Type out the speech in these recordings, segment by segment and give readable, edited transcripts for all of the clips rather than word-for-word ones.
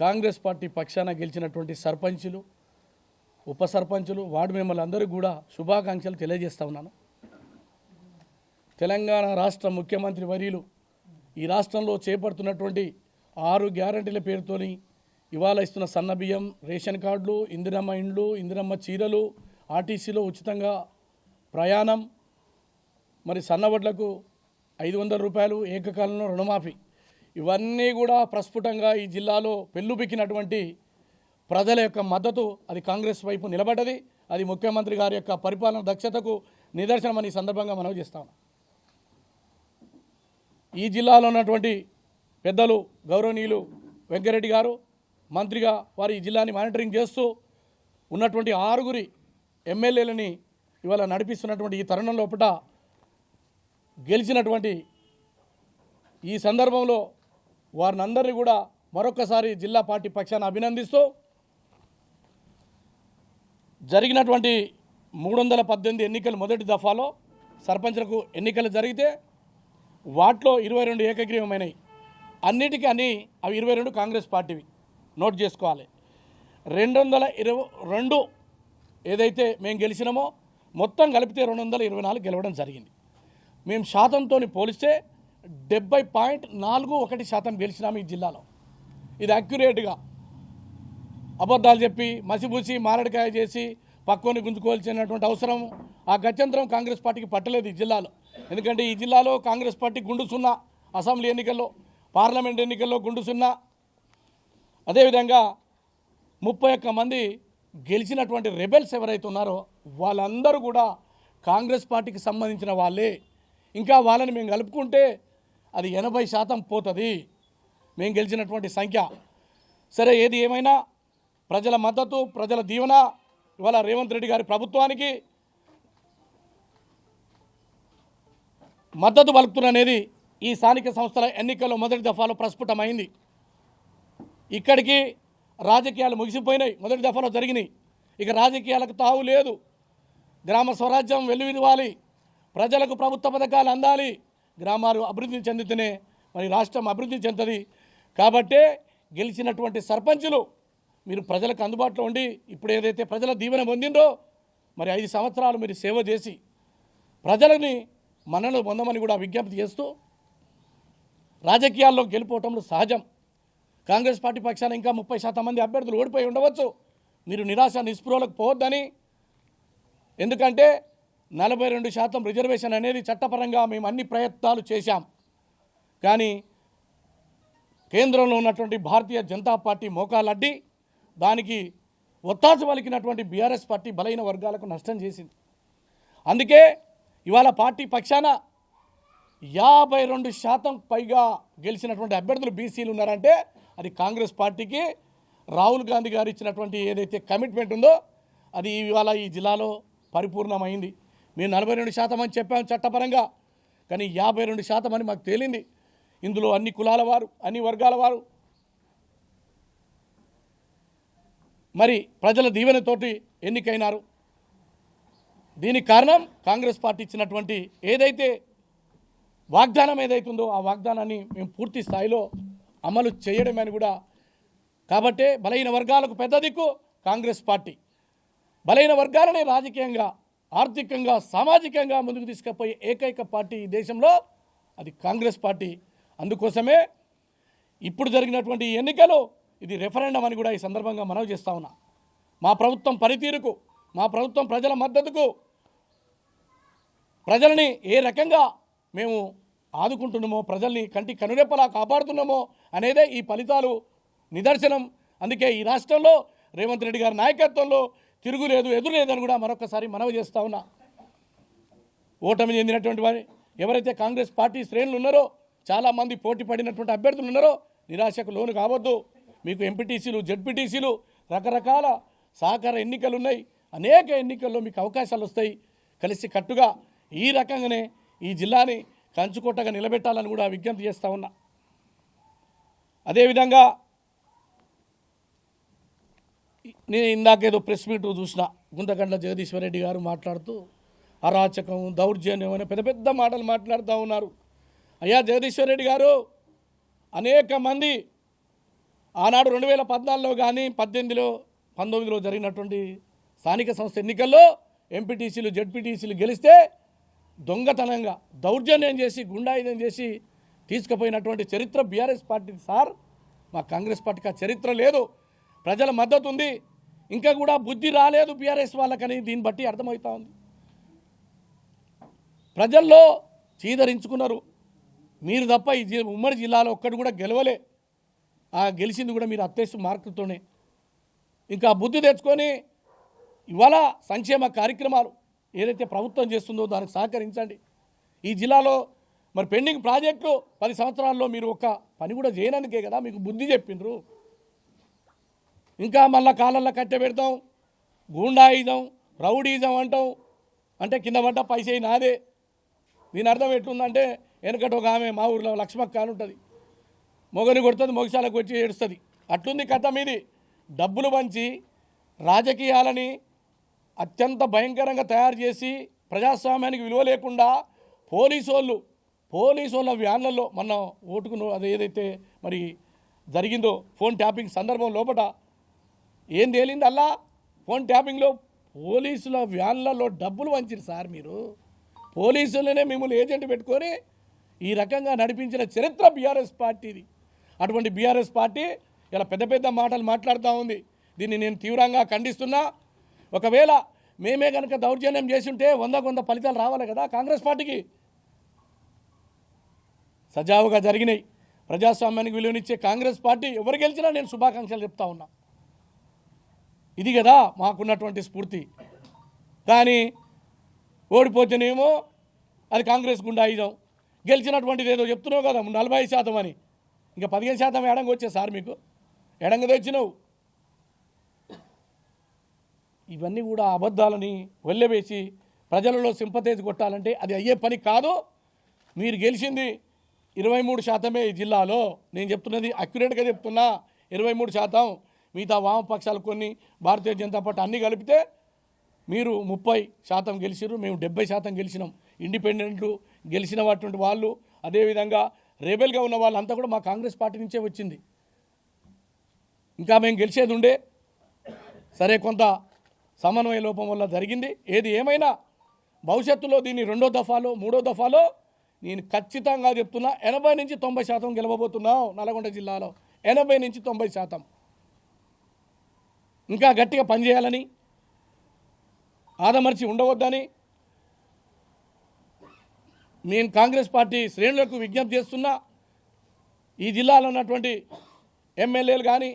Congress party పక్షాన గెలిచినటువంటి సర్పంచులు, ఉప సర్పంచులు, వార్డు మెంబర్లు అందరూ కూడా శుభాకాంక్షలు తెలియజేస్తా ఉన్నాను. తెలంగాణ రాష్ట్ర ముఖ్యమంత్రి వర్యులు ఈ రాష్ట్రంలో చేపడుతున్నటువంటి 6 గ్యారంటీల పేరుతోని ఇవాళ ఇస్తున్న సన్నబియ్యం, రేషన్ కార్డులు, ఇందిరమ్మ ఇండ్లు, ఇందిరమ్మ చీరలు, ఆర్టీసీలో ఉచితంగా ప్రయాణం, మరి సన్నవడ్లకు 500 రూపాయలు, ఏకకాలంలో రుణమాఫీ, ఇవన్నీ కూడా ప్రస్ఫుటంగా ఈ జిల్లాలో పెళ్ళుబిక్కినటువంటి ప్రజల యొక్క మద్దతు అది కాంగ్రెస్ వైపు నిలబడ్డది. అది ముఖ్యమంత్రి గారి యొక్క పరిపాలన దక్షతకు నిదర్శనమని ఈ సందర్భంగా మనవి చేస్తాం. ఈ జిల్లాలో ఉన్నటువంటి పెద్దలు గౌరవనీయులు వెంకరెడ్డి గారు మంత్రిగా వారు ఈ జిల్లాని మానిటరింగ్ చేస్తూ ఉన్నటువంటి 6 ఎమ్మెల్యేలని ఇవాళ నడిపిస్తున్నటువంటి ఈ తరుణం లోపల గెలిచినటువంటి ఈ సందర్భంలో వారిని అందరినీ కూడా మరొకసారి జిల్లా పార్టీ పక్షాన అభినందిస్తూ జరిగినటువంటి 318 ఎన్నికలు మొదటి దఫాలో సర్పంచ్లకు ఎన్నికలు జరిగితే వాటిలో 22 ఏకగ్రీవమైనవి. అన్నిటికీ అవి 22 కాంగ్రెస్ పార్టీవి, నోట్ చేసుకోవాలి. 222 ఏదైతే మేము గెలిచినామో మొత్తం కలిపితే 224 గెలవడం జరిగింది. మేము శాతంతో పోలిస్తే 70.41% గెలిచినాము ఈ జిల్లాలో. ఇది అక్యురేట్గా అబద్ధాలు చెప్పి మసిబూసి మారడికాయ చేసి పక్కోని గుంజుకోవాల్సినటువంటి అవసరం ఆ గత్యంతరం కాంగ్రెస్ పార్టీకి పట్టలేదు ఈ జిల్లాలో. ఎందుకంటే ఈ జిల్లాలో కాంగ్రెస్ పార్టీ గుండు సున్నా, అసెంబ్లీ ఎన్నికల్లో, పార్లమెంట్ ఎన్నికల్లో గుండు సున్నా. అదేవిధంగా 31 మంది గెలిచినటువంటి రెబెల్స్ ఎవరైతే ఉన్నారో వాళ్ళందరూ కూడా కాంగ్రెస్ పార్టీకి సంబంధించిన వాళ్ళే. ఇంకా వాళ్ళని మేము కలుపుకుంటే అది 80% పోతుంది మేము గెలిచినటువంటి సంఖ్య. సరే, ఏది ఏమైనా ప్రజల మద్దతు, ప్రజల దీవెన ఇవాళ రేవంత్ రెడ్డి గారి ప్రభుత్వానికి మద్దతు పలుకుతున్ననేది ఈ స్థానిక సంస్థల ఎన్నికల్లో మొదటి దఫాలో ప్రస్ఫుటమైంది. ఇక్కడికి రాజకీయాలు ముగిసిపోయినాయి, మొదటి దఫాలో జరిగినాయి. ఇక రాజకీయాలకు తావు లేదు. గ్రామ స్వరాజ్యం వెల్లువిరివాలి, ప్రజలకు ప్రభుత్వ పథకాలు అందాలి, గ్రామాలు అభివృద్ధి చెందితేనే మరి రాష్ట్రం అభివృద్ధి చెందుతుంది. కాబట్టే గెలిచినటువంటి సర్పంచులు మీరు ప్రజలకు అందుబాటులో ఉండి ఇప్పుడు ఏదైతే ప్రజల దీవెన పొందిందో మరి 5 సంవత్సరాలు మీరు సేవ చేసి ప్రజలని మనలో పొందమని కూడా విజ్ఞప్తి చేస్తూ, రాజకీయాల్లో గెలుపోవటంలో సహజం. కాంగ్రెస్ పార్టీ పక్షాన ఇంకా 30% మంది అభ్యర్థులు ఓడిపోయి ఉండవచ్చు. మీరు నిరాశ నిస్పృహలకు పోవద్దని. ఎందుకంటే 42% రిజర్వేషన్ అనేది చట్టపరంగా మేము అన్ని ప్రయత్నాలు చేశాం. కానీ కేంద్రంలో ఉన్నటువంటి భారతీయ జనతా పార్టీ మోకాలడ్డి దానికి ఒత్తాసు పలికినటువంటి బీఆర్ఎస్ పార్టీ బలైన వర్గాలకు నష్టం చేసింది. అందుకే ఇవాళ పార్టీ పక్షాన 52% పైగా గెలిచినటువంటి అభ్యర్థులు బీసీలు ఉన్నారంటే అది కాంగ్రెస్ పార్టీకి రాహుల్ గాంధీ గారు ఇచ్చినటువంటి ఏదైతే కమిట్మెంట్ ఉందో అది ఇవాళ ఈ జిల్లాలో పరిపూర్ణమైంది. మేము 42% అని చెప్పాము చట్టపరంగా, కానీ 52% అని మాకు తేలింది. ఇందులో అన్ని కులాల వారు, అన్ని వర్గాల వారు మరి ప్రజల దీవెనతోటి ఎన్నికైనారు. దీనికి కారణం కాంగ్రెస్ పార్టీ ఇచ్చినటువంటి ఏదైతే వాగ్దానం ఏదైతుందో ఆ వాగ్దానాన్ని మేము పూర్తి స్థాయిలో అమలు చేయడమని కూడా. కాబట్టే బలహీన వర్గాలకు పెద్ద దిక్కు కాంగ్రెస్ పార్టీ. బలహీన వర్గాలని రాజకీయంగా, ఆర్థికంగా, సామాజికంగా ముందుకు తీసుకుపోయే ఏకైక పార్టీ ఈ దేశంలో అది కాంగ్రెస్ పార్టీ. అందుకోసమే ఇప్పుడు జరిగినటువంటి ఎన్నికలు ఇది రెఫరెండం అని కూడా ఈ సందర్భంగా మనవి చేస్తా ఉన్నా. మా ప్రభుత్వం పనితీరుకు, మా ప్రభుత్వం ప్రజల మద్దతుకు, ప్రజల్ని ఏ రకంగా మేము ఆదుకుంటున్నామో, ప్రజల్ని కంటి కనురెప్పలా కాపాడుతున్నామో అనేదే ఈ ఫలితాలు నిదర్శనం. అందుకే ఈ రాష్ట్రంలో రేవంత్ రెడ్డి గారి నాయకత్వంలో తిరుగులేదు, ఎదురులేదని కూడా మరొకసారి మనవి చేస్తా ఉన్నా. ఓటమి చెందినటువంటి వారి ఎవరైతే కాంగ్రెస్ పార్టీ శ్రేణులు ఉన్నారో, చాలామంది పోటీ పడినటువంటి అభ్యర్థులు ఉన్నారో నిరాశకు లోను కావద్దు. మీకు ఎంపీటీసీలు, జెడ్పీటీసీలు, రకరకాల సహకార ఎన్నికలు ఉన్నాయి. అనేక ఎన్నికల్లో మీకు అవకాశాలు వస్తాయి. కలిసి కట్టుగా ఈ రకంగానే ఈ జిల్లాని కంచుకోటగా నిలబెట్టాలని కూడా విజ్ఞప్తి చేస్తూ ఉన్నా. అదేవిధంగా నేను ఇందాకేదో ప్రెస్ మీట్ చూసిన గుంతకండ్ల జగదీశ్వర్ రెడ్డి గారు మాట్లాడుతూ అరాచకం, దౌర్జన్యం అనే పెద్ద పెద్ద మాటలు మాట్లాడుతూ ఉన్నారు. అయ్యా జగదీశ్వర్ రెడ్డి గారు, అనేక మంది ఆనాడు 2014లో కానీ 18లో 19లో జరిగినటువంటి స్థానిక సంస్థ ఎన్నికల్లో ఎంపీటీసీలు జెడ్పీటీసీలు గెలిస్తే దొంగతనంగా దౌర్జన్యం చేసి గుండాయుధం చేసి తీసుకుపోయినటువంటి చరిత్ర బీఆర్ఎస్ పార్టీకి సార్. మా కాంగ్రెస్ పార్టీకి ఆ చరిత్ర లేదు. ప్రజల మద్దతు ఉంది, ఇంకా కూడా బుద్ధి రాలేదు బీఆర్ఎస్ వాళ్ళకని దీన్ని బట్టి అర్థమవుతా ఉంది. ప్రజల్లో చీదరించుకున్నారు మీరు తప్ప ఈ ఉమ్మడి జిల్లాలో ఒక్కడు కూడా గెలవలే. ఆ గెలిచింది కూడా మీరు అత్యవసర మార్కులతోనే. ఇంకా బుద్ధి తెచ్చుకొని ఇవాళ సంక్షేమ కార్యక్రమాలు ఏదైతే ప్రభుత్వం చేస్తుందో దానికి సహకరించండి. ఈ జిల్లాలో మరి పెండింగ్ ప్రాజెక్టులు 10 సంవత్సరాల్లో మీరు ఒక్క పని కూడా చేయనందుకే కదా మీకు బుద్ధి చెప్పిండ్రు. ఇంకా మళ్ళా కాళ్ళల్లో కట్టె పెడతాం, గూండాయిజం రౌడీజం అంటాం. అంటే కింద పడ్డ పైసే నాదే. దీని అర్థం ఎట్లుందంటే వెనకటి ఒక ఆమె మా ఊర్లో లక్ష్మక్క అని ఉంటుంది, మొగని కొడుతుంది, మొగసాలకు వచ్చి ఏడుస్తుంది. అట్లుంది కథ మీది. డబ్బులు పంచి రాజకీయాలని అత్యంత భయంకరంగా తయారు చేసి ప్రజాస్వామ్యానికి విలువ లేకుండా పోలీసు వాళ్ళ వ్యాన్లలో మొన్న ఓటుకు అది ఏదైతే మరి జరిగిందో ఫోన్ ట్యాపింగ్ సందర్భం లోపల ఏం తేలింది అలా ఫోన్ ట్యాపింగ్లో పోలీసుల వ్యాన్లలో డబ్బులు వంచారు సార్. మీరు పోలీసులనే మిమ్మల్ని ఏజెంట్ పెట్టుకొని ఈ రకంగా నడిపించిన చరిత్ర బీఆర్ఎస్ పార్టీది. అటువంటి బీఆర్ఎస్ పార్టీ ఇలా పెద్ద పెద్ద మాటలు మాట్లాడుతూ ఉంది. దీన్ని నేను తీవ్రంగా ఖండిస్తున్నా. ఒకవేళ మేమే కనుక దౌర్జన్యం చేసి ఉంటే 100 ఫలితాలు రావాలి కదా కాంగ్రెస్ పార్టీకి. సజావుగా జరిగినాయి. ప్రజాస్వామ్యానికి విలువనిచ్చే కాంగ్రెస్ పార్టీ ఎవరు గెలిచినా నేను శుభాకాంక్షలు చెప్తా ఉన్నా. ఇది కదా మాకున్నటువంటి స్ఫూర్తి. కానీ ఓడిపోతేనేమో అది కాంగ్రెస్ గుండాయిజం, గెలిచినటువంటిది ఏదో చెప్తున్నావు కదా 45% అని, ఇంకా 15% ఎడంగా వచ్చే సార్ మీకు ఎడంగా తెచ్చినావు. ఇవన్నీ కూడా అబద్ధాలని వెళ్ళవేసి ప్రజలలో సింపతేజ్ కొట్టాలంటే అది అయ్యే పని కాదు. మీరు గెలిచింది 23% ఈ జిల్లాలో. నేను చెప్తున్నది అక్యురేట్గా చెప్తున్నా, 23%. మిగతా వామపక్షాలు కొన్ని, భారతీయ జనతా పార్టీ అన్నీ కలిపితే మీరు 30% గెలిచిర్రు, మేము 70% గెలిచినాం. ఇండిపెండెంట్లు గెలిచినటువంటి వాళ్ళు, అదేవిధంగా రెబెల్గా ఉన్న వాళ్ళంతా కూడా మా కాంగ్రెస్ పార్టీ నుంచే వచ్చింది. ఇంకా మేము గెలిచేది ఉండే, సరే కొంత సమన్వయ లోపం వల్ల జరిగింది. ఏది ఏమైనా భవిష్యత్తులో దీన్ని 2వ దఫాలో 3వ దఫాలో నేను ఖచ్చితంగా చెప్తున్నా 80 నుంచి 90% గెలవబోతున్నాం. నల్గొండ జిల్లాలో 80 నుంచి 90%. ఇంకా గట్టిగా పనిచేయాలని, ఆదమర్చి ఉండవద్దని నేను కాంగ్రెస్ పార్టీ శ్రేణులకు విజ్ఞప్తి చేస్తున్నా. ఈ జిల్లాలో ఉన్నటువంటి ఎమ్మెల్యేలు కానీ,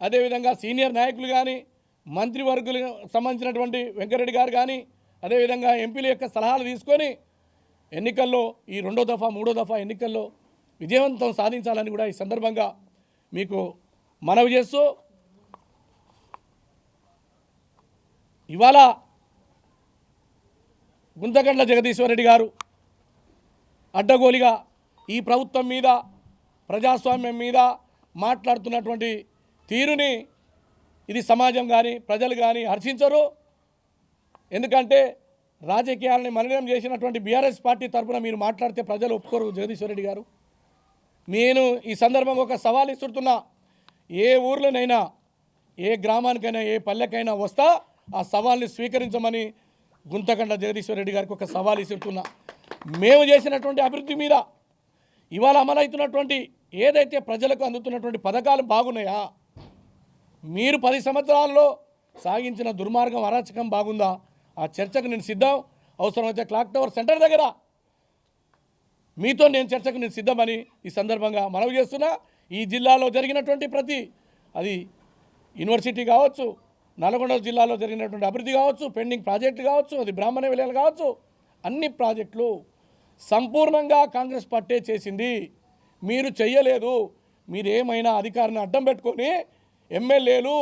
అదేవిధంగా సీనియర్ నాయకులు కానీ, మంత్రివర్గులకు సంబంధించినటువంటి వెంకరెడ్డి గారు కానీ, అదేవిధంగా ఎంపీల యొక్క సలహాలు తీసుకొని ఎన్నికల్లో ఈ 2వ దఫా 3వ దఫా ఎన్నికల్లో విజయవంతం సాధించాలని కూడా ఈ సందర్భంగా మీకు మనవి చేస్తూ, ఇవాళ గుంతగండ్ల జగదీశ్వరరెడ్డి గారు అడ్డగోలిగా ఈ ప్రభుత్వం మీద, ప్రజాస్వామ్యం మీద మాట్లాడుతున్నటువంటి తీరుని ఇది సమాజం కానీ ప్రజలు కానీ హర్షించరు. ఎందుకంటే రాజకీయాలని మలినం చేసినటువంటి బీఆర్ఎస్ పార్టీ తరఫున మీరు మాట్లాడితే ప్రజలు ఒప్పుకోరు. జగదీశ్వరరెడ్డి గారు, నేను ఈ సందర్భంగా ఒక సవాల్ ఇస్తున్నా. ఏ ఊర్లోనైనా, ఏ గ్రామానికైనా, ఏ పల్లెకైనా వస్తా ఆ సవాల్ని స్వీకరించమని గుంతగండ్ల జగదీశ్వరరెడ్డి గారికి ఒక సవాల్ ఇస్తున్నా. మేము చేసినటువంటి అభివృద్ధి మీద, ఇవాళ అమలవుతున్నటువంటి ఏదైతే ప్రజలకు అందుతున్నటువంటి పథకాలు బాగున్నాయా, మీరు 10 సంవత్సరాల్లో సాగించిన దుర్మార్గం అరాచకం బాగుందా, ఆ చర్చకు నేను సిద్ధం. అవసరమైతే క్లాక్ టవర్ సెంటర్ దగ్గర మీతో నేను చర్చకు నేను సిద్ధమని ఈ సందర్భంగా మనవి చేస్తున్నా. ఈ జిల్లాలో జరిగినటువంటి ప్రతి, అది యూనివర్సిటీ కావచ్చు, నల్గొండ జిల్లాలో జరిగినటువంటి అభివృద్ధి కావచ్చు, పెండింగ్ ప్రాజెక్టులు కావచ్చు, అది బ్రాహ్మణ విలయాలు కావచ్చు, అన్ని ప్రాజెక్టులు సంపూర్ణంగా కాంగ్రెస్ పార్టీ చేసింది. మీరు చెయ్యలేదు. మీరు ఏమైనా అధికారాన్ని అడ్డం పెట్టుకొని ఎమ్మెల్యేలు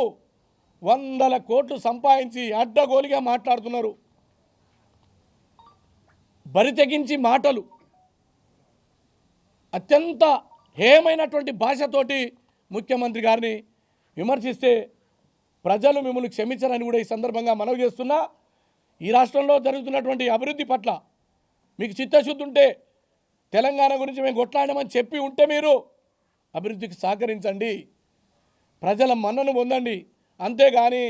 100 కోట్లు సంపాదించి అడ్డగోలిగా మాట్లాడుతున్నారు. బరి తెగించి మాటలు, అత్యంత హేయమైనటువంటి భాషతోటి ముఖ్యమంత్రి గారిని విమర్శిస్తే ప్రజలు మిమ్మల్ని క్షమించరని కూడా ఈ సందర్భంగా మనవి చేస్తున్నా. ఈ రాష్ట్రంలో జరుగుతున్నటువంటి అభివృద్ధి పట్ల మీకు చిత్తశుద్ధి ఉంటే, తెలంగాణ గురించి మేము కొట్లాడమని చెప్పి ఉంటే మీరు అభివృద్ధికి సహకరించండి. ప్రజల మన్నను పొందండి. అంతేగాని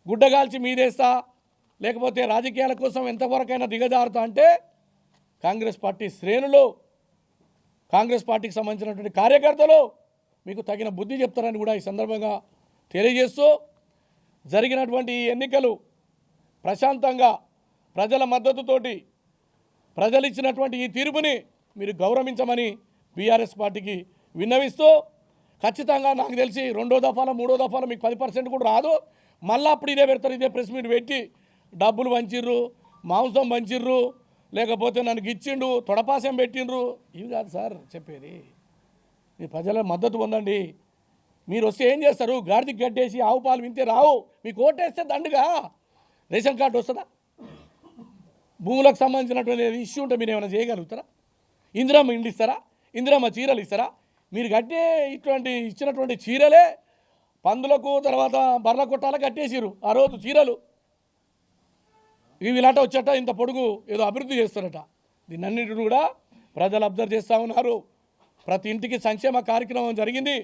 గుడ్డగాల్చి మీదేస్తా లేకపోతే రాజకీయాల కోసం ఎంతవరకైనా దిగజారుతా అంటే కాంగ్రెస్ పార్టీ శ్రేణులు, కాంగ్రెస్ పార్టీకి సంబంధించినటువంటి కార్యకర్తలు మీకు తగిన బుద్ధి చెప్తారని కూడా ఈ సందర్భంగా తెలియజేస్తూ, జరిగినటువంటి ఈ ఎన్నికలు ప్రశాంతంగా ప్రజల మద్దతుతోటి ప్రజలు ఇచ్చినటువంటి ఈ తీర్పుని మీరు గౌరవించమని బీఆర్ఎస్ పార్టీకి విన్నవిస్తూ, ఖచ్చితంగా నాకు తెలిసి రెండో దఫాలో మూడో దఫాలో మీకు 10% కూడా రాదు. మళ్ళీ అప్పుడు ఇదే పెడతారు, ఇదే ప్రెస్ మీట్ పెట్టి డబ్బులు పంచిర్రు, మాంసం పంచిర్రు, లేకపోతే నన్ను గిచ్చిండు, తొడపాసం పెట్టిండ్రు. ఇవి కాదు సార్ చెప్పేది. మీ ప్రజల మద్దతు పొందండి. మీరు వస్తే ఏం చేస్తారు? గాడికి గడ్డేసి ఆవు పాలు వింటే రావు. మీకు ఓటేస్తే దండుగా రేషన్ కార్డు వస్తుందా? భూములకు సంబంధించినటువంటి ఇష్యూ ఉంటే మీరు ఏమైనా చేయగలుగుతారా? ఇందిరమ్మ ఇండ్లు ఇస్తారా? ఇందిరమ్మ చీరలు ఇస్తారా? మీరు కట్టే ఇచ్చినటువంటి చీరలే పందులకు తర్వాత బర్ల కొట్టాలకు కట్టేసిరు ఆ రోజు చీరలు. ఇవి ఇలాంటి వచ్చేట ఇంత పొడుగు ఏదో అభివృద్ధి చేస్తారట. దీన్నన్నిటి కూడా ప్రజలు అబ్జర్వ్ చేస్తూ ఉన్నారు. ప్రతి ఇంటికి సంక్షేమ కార్యక్రమం జరిగింది.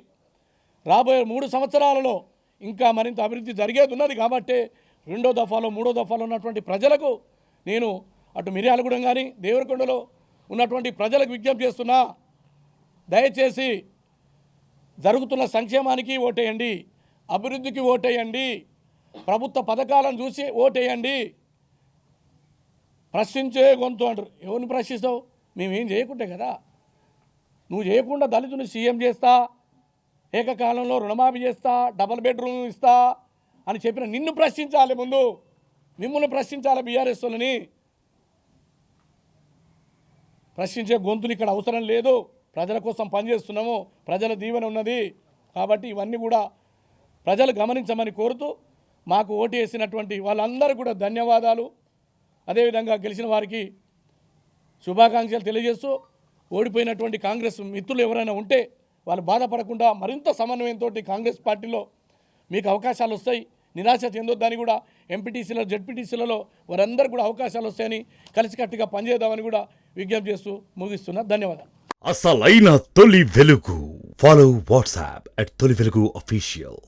రాబోయే 3 సంవత్సరాలలో ఇంకా మరింత అభివృద్ధి జరిగేది ఉన్నది. కాబట్టి రెండో దఫాలో మూడో దఫాలో ఉన్నటువంటి ప్రజలకు నేను అటు మిర్యాలగూడెం కానీ దేవరకొండలో ఉన్నటువంటి ప్రజలకు విజ్ఞప్తి చేస్తున్నా, దయచేసి జరుగుతున్న సంక్షేమానికి ఓటేయండి, అభివృద్ధికి ఓటేయండి, ప్రభుత్వ పథకాలను చూసి ఓటేయండి. ప్రశ్నించే గొంతు అంటారు. ఎవరిని ప్రశ్నిస్తావు? మేమేం చేయకుంటే కదా. నువ్వు చేయకుండా దళితుని సీఎం చేస్తా, ఏకకాలంలో రుణమాఫీ చేస్తా, డబుల్ బెడ్రూమ్ ఇస్తా అని చెప్పిన నిన్ను ప్రశ్నించాలి. ముందు మిమ్మల్ని ప్రశ్నించాలి. బీఆర్ఎస్ వాళ్ళని ప్రశ్నించే గొంతులు ఇక్కడ అవసరం లేదు. ప్రజల కోసం పనిచేస్తున్నాము, ప్రజల దీవెన ఉన్నది. కాబట్టి ఇవన్నీ కూడా ప్రజలు గమనించమని కోరుతూ, మాకు ఓటు వేసినటువంటి వాళ్ళందరూ కూడా ధన్యవాదాలు. అదేవిధంగా గెలిచిన వారికి శుభాకాంక్షలు తెలియజేస్తూ, ఓడిపోయినటువంటి కాంగ్రెస్ మిత్రులు ఎవరైనా ఉంటే వాళ్ళు బాధపడకుండా మరింత సమన్వయంతో కాంగ్రెస్ పార్టీలో మీకు అవకాశాలు వస్తాయి, నిరాశ చెందొద్దని కూడా ఎంపీటీసీలో జెడ్పీటీసీలలో వారందరూ కూడా అవకాశాలు వస్తాయని కలిసికట్టుగా పనిచేద్దామని కూడా విజ్ఞప్తి చేస్తూ ముగిస్తున్నా. ధన్యవాదాలు. అసలైన తొలి వెలుగు. ఫాలో వాట్సాప్ @తొలి వెలుగు official.